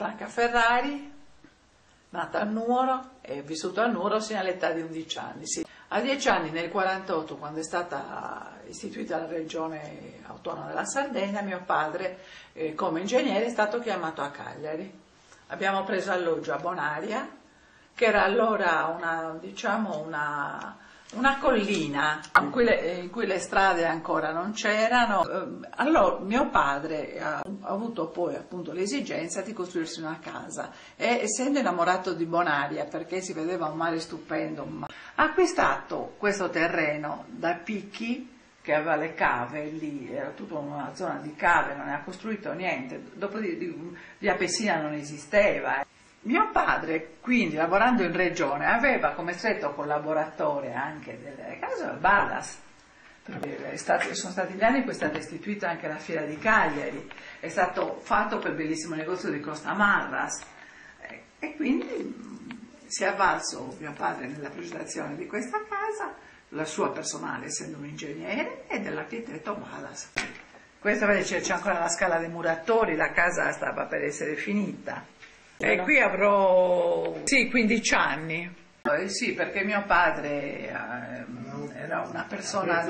Franca Ferrari, nata a Nuoro e vissuta a Nuoro sino all'età di 11 anni. Sì. A 10 anni, nel 1948, quando è stata istituita la regione autonoma della Sardegna, mio padre, come ingegnere, è stato chiamato a Cagliari. Abbiamo preso alloggio a Bonaria, che era allora una collina in cui le strade ancora non c'erano. Allora mio padre ha avuto poi appunto l'esigenza di costruirsi una casa e, essendo innamorato di Bonaria perché si vedeva un mare stupendo, ha acquistato questo terreno da Picchi, che aveva le cave lì, era tutta una zona di cave, non ne ha costruito niente, dopo via Pessina non esisteva. Mio padre, quindi, lavorando in regione, aveva come stretto collaboratore anche delle case Ballas. Sono stati gli anni in cui è stata istituita anche la Fiera di Cagliari, è stato fatto quel bellissimo negozio di Costa Marras, e quindi si è avvalso mio padre nella progettazione di questa casa, la sua personale essendo un ingegnere, e dell'architetto Ballas. Questa c'è ancora la Scala dei Muratori, la casa stava per essere finita. E qui avrò 15 anni. Sì, perché mio padre era una persona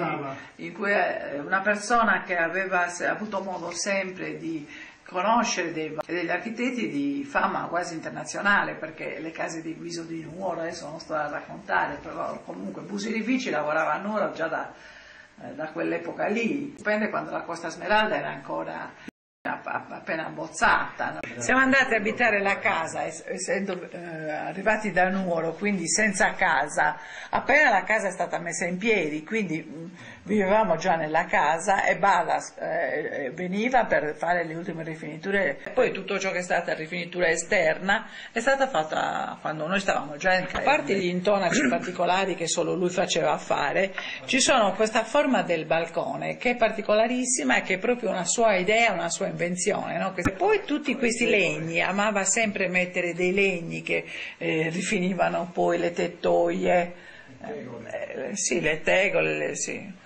che aveva avuto modo sempre di conoscere degli architetti di fama quasi internazionale, perché le case di Guiso di Nuoro, adesso non sto a raccontare, però comunque Busirifici lavorava a Nuoro già da quell'epoca lì. Dipende, quando la Costa Smeralda era ancora appena abbozzata, no? Siamo andati a abitare la casa, essendo arrivati da Nuoro, quindi senza casa. Appena la casa è stata messa in piedi, quindi vivevamo già nella casa, e Ballas veniva per fare le ultime rifiniture. Poi tutto ciò che è stata rifinitura esterna è stata fatta quando noi stavamo già in casa. A parte gli intonaci particolari che solo lui faceva fare, ci sono questa forma del balcone che è particolarissima e che è proprio una sua idea, una sua invenzione, no? Poi tutti questi legni, amava sempre mettere dei legni che rifinivano poi le tettoie, sì, le tegole, sì.